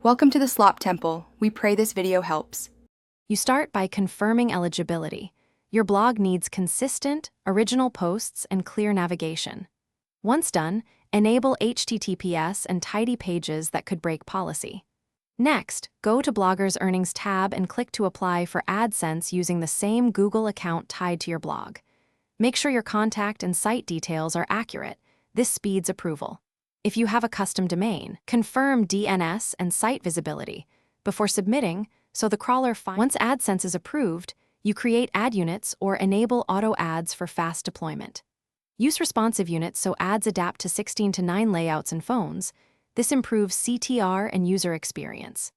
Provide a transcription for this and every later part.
Welcome to the Slop Temple. We pray this video helps. You start by confirming eligibility. Your blog needs consistent, original posts and clear navigation. Once done, enable HTTPS and tidy pages that could break policy. Next, go to Bloggers Earnings tab and click to apply for AdSense using the same Google account tied to your blog. Make sure your contact and site details are accurate. This speeds approval. If you have a custom domain, confirm DNS and site visibility before submitting so the crawler finds. Once AdSense is approved, you create ad units or enable auto ads for fast deployment. Use responsive units so ads adapt to 16:9 layouts and phones. This improves CTR and user experience.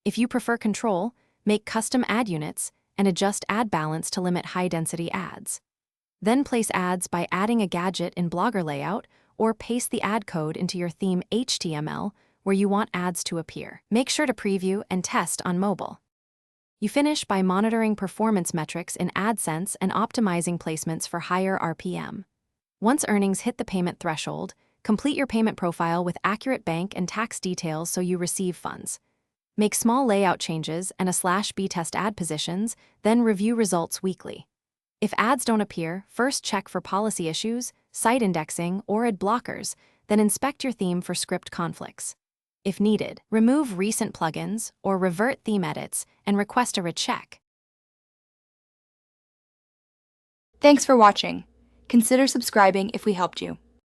If you prefer control, make custom ad units and adjust ad balance to limit high-density ads. Then place ads by adding a gadget in Blogger layout or paste the ad code into your theme HTML where you want ads to appear. Make sure to preview and test on mobile. You finish by monitoring performance metrics in AdSense and optimizing placements for higher RPM. Once earnings hit the payment threshold, complete your payment profile with accurate bank and tax details so you receive funds. Make small layout changes and /B test ad positions, then review results weekly. If ads don't appear, first check for policy issues, site indexing, or ad blockers, then inspect your theme for script conflicts. If needed, remove recent plugins or revert theme edits and request a recheck. Thanks for watching. Consider subscribing if we helped you.